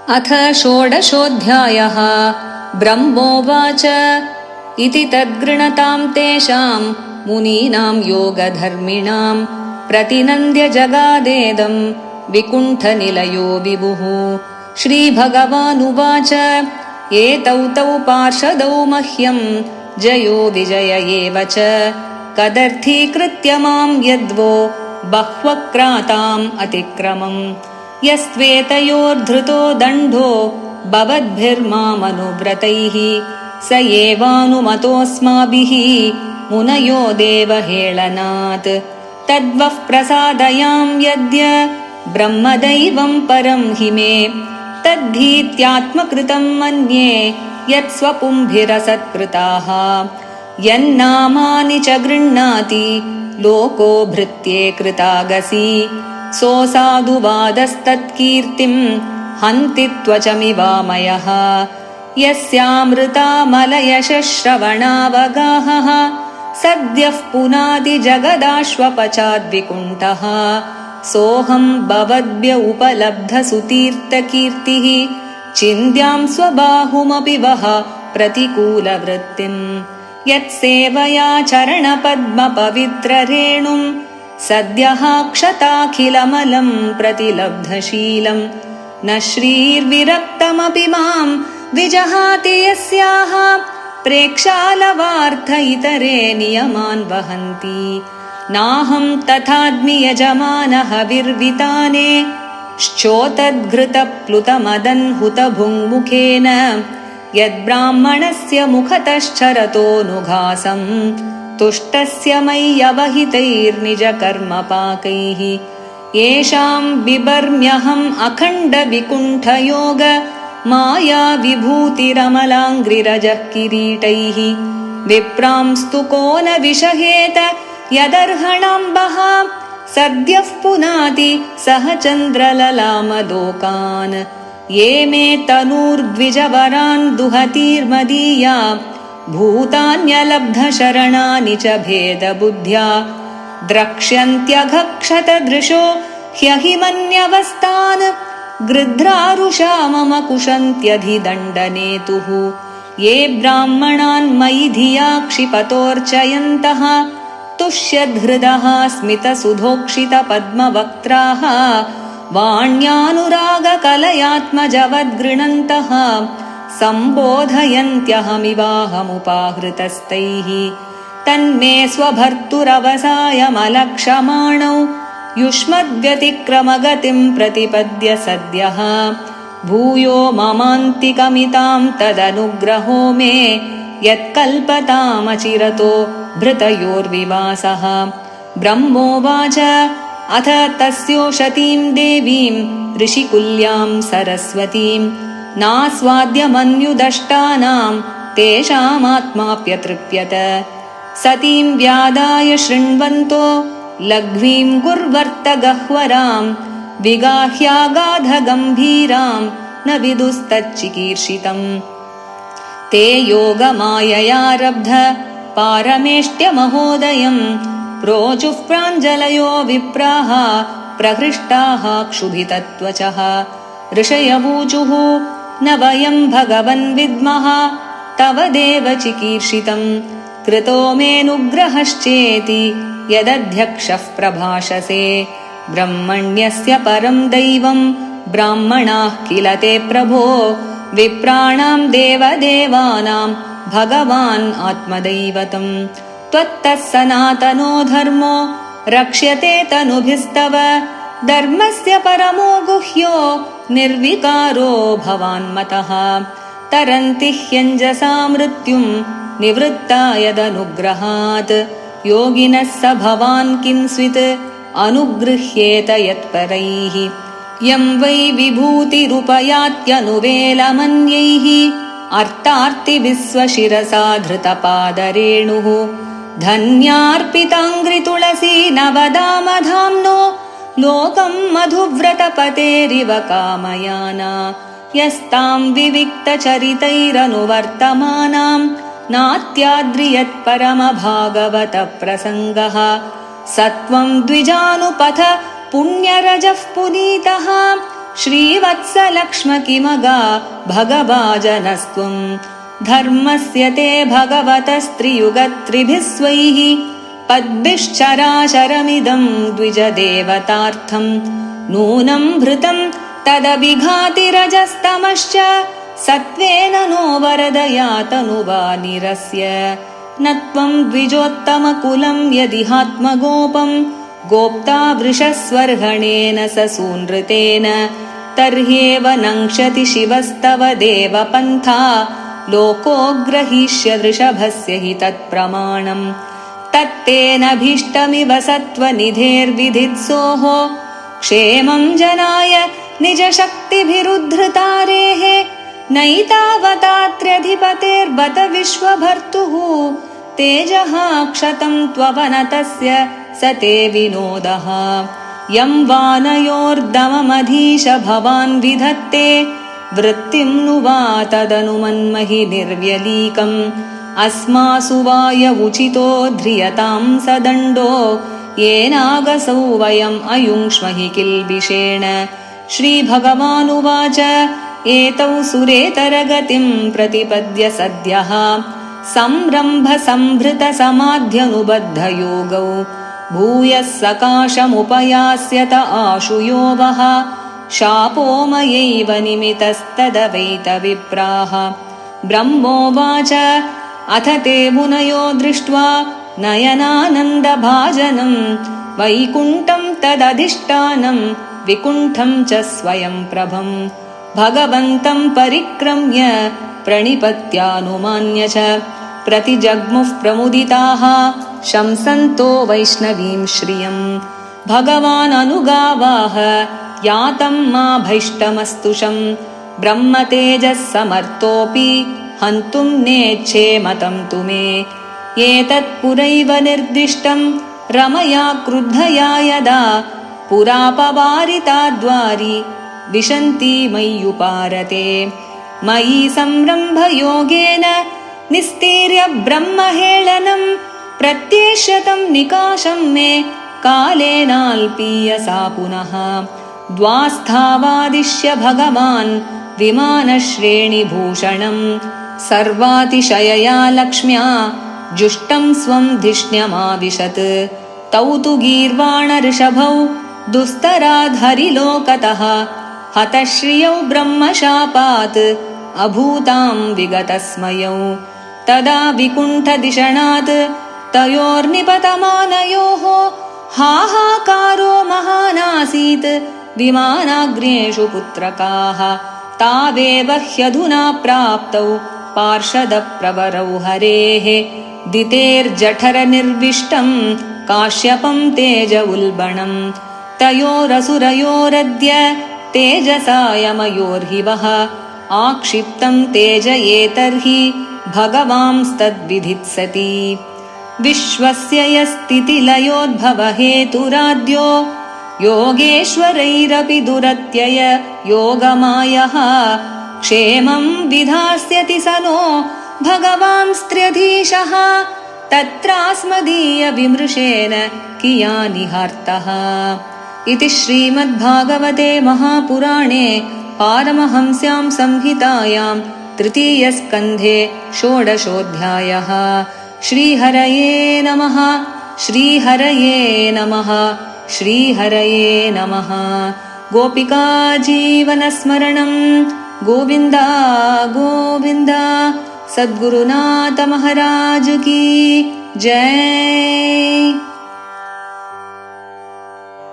अथ षोडशोऽध्यायः। ब्रह्मोवाच इति तद्गृणतां तेषां मुनीनां योगधर्मिणां प्रतिनन्द्य जगादेदं विकुण्ठनिलयो विभुः। श्रीभगवानुवाच एतौ तौ पार्षदौ मह्यं जयो विजय एव च कदर्थीकृत्य मां यद्वो बह्वक्राताम् अतिक्रमम् यस्त्वेतयोर्धृतो दण्डो भवद्भिर्मामनुव्रतैः स एवानुमतोऽस्माभिः मुनयो देवहेळनात् तद्वः प्रसादयां यद्य ब्रह्मदैवं परं हि मे तद्धीत्यात्मकृतं मन्ये यत्स्वपुंभिरसत्कृताः यन्नामानि च गृह्णाति लोको भृत्ये कृतागसि सोऽसाधुवादस्तत्कीर्तिं हन्ति त्वचमिवामयः यस्यामृतामलयशश्रवणावगाहः सद्यः पुनाति जगदाश्वपचाद्विकुण्ठः सोऽहं भवद्भ्य उपलब्धसुतीर्थकीर्तिः चिन्त्यां स्वबाहुमपि वः प्रतिकूलवृत्तिम् यत्सेवया चरणपद्मपवित्ररेणुं सद्यः क्षताखिलमलं प्रतिलब्धशीलं न श्रीर्विरक्तमपि मां विजहाति यस्याः प्रेक्षालवार्थ इतरे नियमान् वहन्ति नाहं तथाद्मि यजमानः विर्विताने श्चोतद्घृतप्लुतमदन्हुतभुङ्मुखेन यद्ब्राह्मणस्य मुखतश्चरतोऽनुघासं तुष्टस्य मय्यवहितैर्निजकर्मपाकैः येषां बिभर्म्यहम् अखण्डविकुण्ठयोग माया विभूतिरमलाङ्घ्रिरजः किरीटैः विप्रांस्तु को न विषहेत यदर्हणाम्बः सद्यः पुनाति सह चन्द्रललामलोकान् ये मे तनूर्द्विजवरान् दुहतीर्मदीया भूतान्यलब्धशरणानि च भेदबुद्ध्या द्रक्ष्यन्त्यघक्षतदृशो ह्यहिमन्यवस्तान् गृध्रारुषा मम कुशन्त्यधिदण्डनेतुः ये ब्राह्मणान् मयि धिया क्षिपतोर्चयन्तः तुष्यद्हृदः स्मितसुधोक्षितपद्मवक्त्राः वाण्यानुरागकलयात्मजवद्गृणन्तः सम्बोधयन्त्यहमिवाहमुपाहृतस्तैः तन्मे स्वभर्तुरवसायमलक्षमाणौ युष्मद्व्यतिक्रमगतिं प्रतिपद्य सद्यः भूयो ममान्तिकमितां तदनुग्रहो मे यत्कल्पतामचिरतो भृतयोर्विवासः। ब्रह्मोवाच अथ तस्योषतीं देवीं ऋषिकुल्यां सरस्वतीं नास्वाद्यमन्युदष्टानां तेषामात्माप्यतृप्यत सतीं व्यादाय शृण्वन्तो लघ्वीं गुर्वर्त गह्वरां विगाह्यागाधगम्भीरां न विदुस्तच्चिकीर्षितम् ते योगमाययारब्ध पारमेष्ट्यमहोदयम् प्रोचुः प्राञ्जलयो विप्राः प्रहृष्टाः क्षुभितत्वचः ऋषयवूचुः न वयं भगवन् विद्मः तव देव चिकीर्षितम् कृतो मेऽनुग्रहश्चेति यदध्यक्षः प्रभाषसे ब्रह्मण्यस्य परं दैवं ब्राह्मणाः किल ते प्रभो विप्राणां देवदेवानां भगवान् आत्मदैवतम् त्वत्तः सनातनो धर्मो रक्ष्यते तनुभिस्तव धर्मस्य परमो गुह्यो निर्विकारो भवान्मतः तरन्ति ह्यञ्जसा मृत्युं निवृत्ता यदनुग्रहात् योगिनः स भवान् किंस्वित् अनुगृह्येत यत्परैः यं वै विभूतिरुपयात्यनुवेलमन्यैः अर्तार्तिभिस्वशिरसा धृतपादरेणुः धन्यार्पिताङ्घ्रितुलसी नवदामधाम्नो लोकं मधुव्रतपतेरिव कामयाना यस्तां विविक्तचरितैरनुवर्तमानां नात्याद्रियत्परमभागवतप्रसङ्गः सत्वं द्विजानुपथ पुण्यरजः पुनीतः श्रीवत्सलक्ष्मकिमगा भगवाजनस्त्वम् धर्मस्य ते भगवतस्त्रियुगत्रिभिः स्वैः पद्भिश्चराचरमिदम् द्विजदेवतार्थम् नूनम् भृतम् तदभिघातिरजस्तमश्च सत्त्वेन नो वरदयातनुवा निरस्य न त्वम् द्विजोत्तमकुलम् यदिहात्मगोपम् गोप्ता वृषस्वर्हणेन ससूनृतेन तर्ह्येव नङ्क्षति शिवस्तव देवपन्था लोको ग्रहीष्य वृषभस्य हि तत्प्रमाणम् तत्तेनभीष्टमिव सत्त्वनिधेर्विधित्सोः क्षेमम् जनाय निजशक्तिभिरुद्धृतारेः नैतावतात्र्यधिपतेर्बत विश्वभर्तुः तेजः क्षतम् त्ववनतस्य स ते विनोदः यं वानयोर्दममधीश भवान् विधत्ते वृत्तिम् नु वा तदनुमन्महि निर्व्यलीकम् अस्मासु वायवुचितो ध्रियताम् सदण्डो येनागसौ वयम् अयुङ्क्ष्महि किल्बिषेण श्रीभगवानुवाच एतौ सुरेतरगतिम् प्रतिपद्य सद्यः संरम्भ संभृत समाध्यनुबद्धयोगौ भूयः सकाशमुपयास्यत आशुयो वः शापो मयैव निमितस्तदवैत विप्राः ब्रह्मोवाच अथ ते मुनयो दृष्ट्वा नयनानन्दभाजनम् वैकुण्ठम् तदधिष्ठानम् विकुण्ठम् च स्वयं प्रभम् भगवन्तम् परिक्रम्य प्रणिपत्यानुमान्य च प्रतिजग्मुः प्रमुदिताः शंसन्तो वैष्णवीं श्रियम् भगवान् अनुगावाह यातम् मा भैष्टमस्तुषम् ब्रह्मतेजः समर्थोऽपि हन्तुम् नेच्छे मतम् तु मे एतत्पुरैव निर्दिष्टम् रमया क्रुद्धया यदा पुरापवारिताद्वारि विशन्ति मय्युपारते मयि संरम्भयोगेन निस्तीर्य ब्रह्महेळनम् प्रत्येष्यतम् निकाशम् मे कालेनाल्पीयसा पुनः द्वास्थावादिश्य भगवान् विमानश्रेणिभूषणम् सर्वातिशयया लक्ष्म्या जुष्टम् स्वम् धिष्ण्यमाविशत् तौ तु गीर्वाणऋषभौ दुस्तराधरिलोकतः हतश्रियौ ब्रह्मशापात् अभूताम् विगतस्मयौ तदा विकुण्ठदिषणात् तयोर्निपतमानयोः हाहाकारो महानासीत् विमानाग्नेषु पुत्रकाः तावेव ह्यधुना प्राप्तौ पार्षदप्रवरौ हरेः दितेर्जठरनिर्विष्टम् काश्यपम् तेज उल्बणम् तयोरसुरयोरद्य तेजसायमयोर्हि वः आक्षिप्तम् तेज एतर्हि भगवांस्तद्विधित्सति विश्वस्य यस्थितिलयोद्भवहेतुराद्यो योगेश्वरैरपि दुरत्यय योगमायः क्षेमम् विधास्यति स नो भगवांस्त्र्यधीशः तत्रास्मदीय विमृशेन कियानिहार्तः इति श्रीमद्भागवते महापुराणे पारमहंस्यां संहितायां तृतीयस्कन्धे षोडशोऽध्यायः। श्रीहरये नमः। श्रीहरये नमः। श्रीहरये नमः। गोपिका जीवनस्मरणं गोविन्द गोविन्द। सद्गुरुनाथ महाराज की जय।